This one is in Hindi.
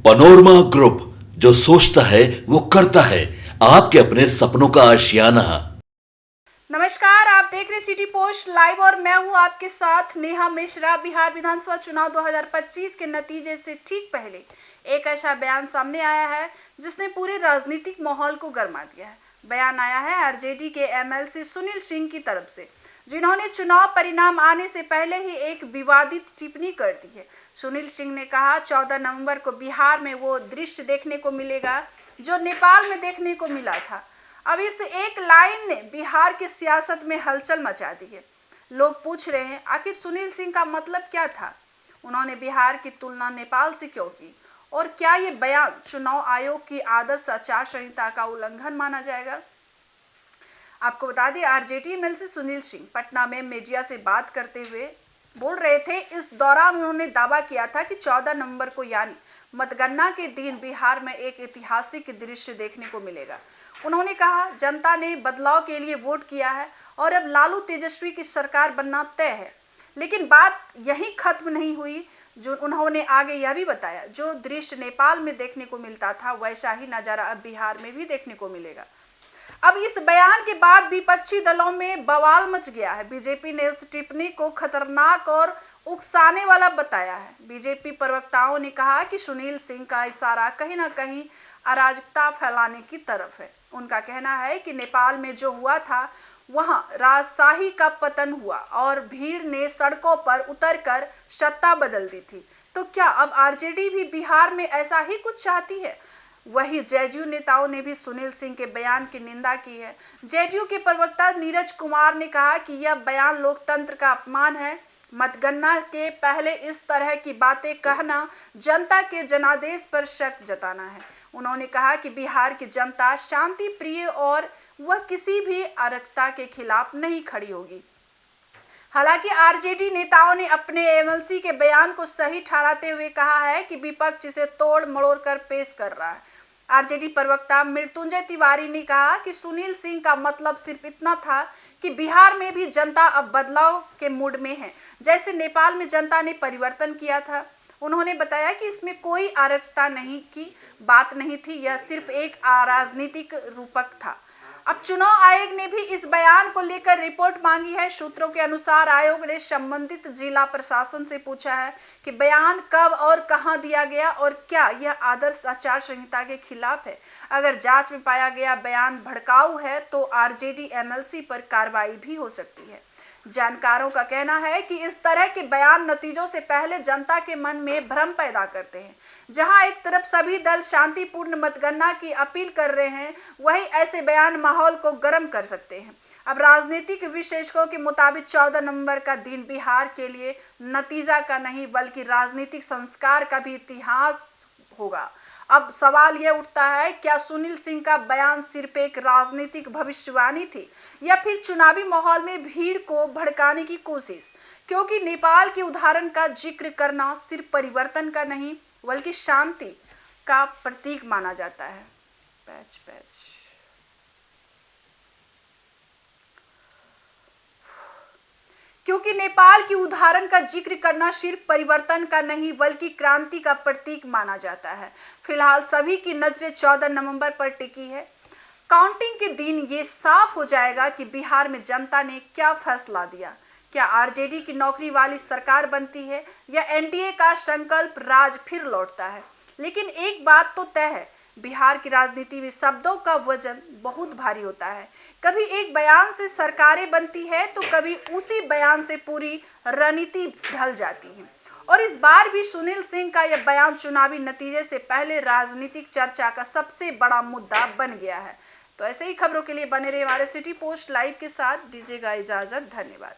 पनोरमा ग्रुप, जो सोचता है वो करता है। आपके अपने सपनों का आशियाना। नमस्कार, आप देख रहे सिटी पोस्ट लाइव और मैं हूं आपके साथ नेहा मिश्रा। बिहार विधानसभा चुनाव 2025 के नतीजे से ठीक पहले एक ऐसा बयान सामने आया है जिसने पूरे राजनीतिक माहौल को गर्मा दिया है। बयान आया है आरजेडी के एमएलसी सुनील सिंह की तरफ से, जिन्होंने चुनाव परिणाम आने से पहले ही एक विवादित टिप्पणी कर दी है। सुनील सिंह ने कहा, 14 नवंबर को बिहार में वो दृश्य देखने को मिलेगा जो नेपाल में देखने को मिला था। अब इस एक लाइन ने बिहार की सियासत में हलचल मचा दी है। लोग पूछ रहे हैं, आखिर सुनील सिंह का मतलब क्या था? उन्होंने बिहार की तुलना नेपाल से क्यों की? और क्या ये बयान चुनाव आयोग की आदर्श आचार संहिता का उल्लंघन माना जाएगा? आपको बता दें, आरजेडी एमएलसी सुनील सिंह पटना में मीडिया से बात करते हुए बोल रहे थे। इस दौरान उन्होंने दावा किया था कि 14 नवंबर को यानी मतगणना के दिन बिहार में एक ऐतिहासिक दृश्य देखने को मिलेगा। उन्होंने कहा, जनता ने बदलाव के लिए वोट किया है और अब लालू तेजस्वी की सरकार बनना तय है। लेकिन बात यहीं खत्म नहीं हुई। जो उन्होंने आगे यह भी बताया, जो दृश्य नेपाल में देखने को मिलता था वैसा ही नज़ारा अब बिहार में भी देखने को मिलेगा। अब इस बयान के बाद विपक्षी दलों में बवाल मच गया है। बीजेपी ने इस टिप्पणी को खतरनाक और उकसाने वाला बताया है। बीजेपी प्रवक्ताओं ने कहा कि सुनील सिंह का इशारा कहीं ना कहीं अराजकता फैलाने की तरफ है। उनका कहना है कि नेपाल में जो हुआ था वहां राजशाही का पतन हुआ और भीड़ ने सड़कों पर उतरकर सत्ता बदल दी थी। तो क्या अब आरजेडी भी बिहार में ऐसा ही कुछ चाहती है? वही जेडीयू नेताओं ने भी सुनील सिंह के बयान की निंदा की है। जेडीयू के प्रवक्ता नीरज कुमार ने कहा कि यह बयान लोकतंत्र का अपमान है। मतगणना के पहले इस तरह की बातें कहना जनता के जनादेश पर शक जताना है। उन्होंने कहा कि बिहार की जनता शांति प्रिय और वह किसी भी अराजकता के खिलाफ नहीं खड़ी होगी। हालांकि आरजेडी नेताओं ने अपने एमएलसी के बयान को सही ठहराते हुए कहा है कि विपक्ष इसे तोड़ मरोड़ कर पेश कर रहा है। आरजेडी प्रवक्ता मृत्युंजय तिवारी ने कहा कि सुनील सिंह का मतलब सिर्फ इतना था कि बिहार में भी जनता अब बदलाव के मूड में है, जैसे नेपाल में जनता ने परिवर्तन किया था। उन्होंने बताया कि इसमें कोई अराजकता नहीं की बात नहीं थी, यह सिर्फ एक राजनीतिक रूपक था। अब चुनाव आयोग ने भी इस बयान को लेकर रिपोर्ट मांगी है। सूत्रों के अनुसार आयोग ने संबंधित जिला प्रशासन से पूछा है कि बयान कब और कहां दिया गया और क्या यह आदर्श आचार संहिता के खिलाफ है। अगर जांच में पाया गया बयान भड़काऊ है तो आरजेडी एमएलसी पर कार्रवाई भी हो सकती है। जानकारों का कहना है कि इस तरह के बयान नतीजों से पहले जनता के मन में भ्रम पैदा करते हैं। जहां एक तरफ सभी दल शांतिपूर्ण मतगणना की अपील कर रहे हैं, वहीं ऐसे बयान माहौल को गर्म कर सकते हैं। अब राजनीतिक विशेषज्ञों के मुताबिक 14 नवंबर का दिन बिहार के लिए नतीजा का नहीं बल्कि राजनीतिक संस्कार का भी इतिहास होगा। अब सवाल यह उठता है, क्या सुनील सिंह का बयान सिर्फ एक राजनीतिक भविष्यवाणी थी या फिर चुनावी माहौल में भीड़ को भड़काने की कोशिश? क्योंकि नेपाल के उदाहरण का जिक्र करना सिर्फ परिवर्तन का नहीं बल्कि शांति का प्रतीक माना जाता है। पैच पैच क्योंकि नेपाल की उदाहरण का जिक्र करना सिर्फ परिवर्तन का नहीं बल्कि क्रांति का प्रतीक माना जाता है। फिलहाल सभी की नजरें 14 नवंबर पर टिकी है। काउंटिंग के दिन ये साफ हो जाएगा कि बिहार में जनता ने क्या फैसला दिया। क्या आरजेडी की नौकरी वाली सरकार बनती है या एनडीए का संकल्प राज फिर लौटता है? लेकिन एक बात तो तय है, बिहार की राजनीति में शब्दों का वजन बहुत भारी होता है। कभी एक बयान से सरकारें बनती है तो कभी उसी बयान से पूरी रणनीति ढल जाती है। और इस बार भी सुनील सिंह का यह बयान चुनावी नतीजे से पहले राजनीतिक चर्चा का सबसे बड़ा मुद्दा बन गया है। तो ऐसे ही खबरों के लिए बने रहे हमारे सिटी पोस्ट लाइव के साथ। दीजिएगा इजाजत। धन्यवाद।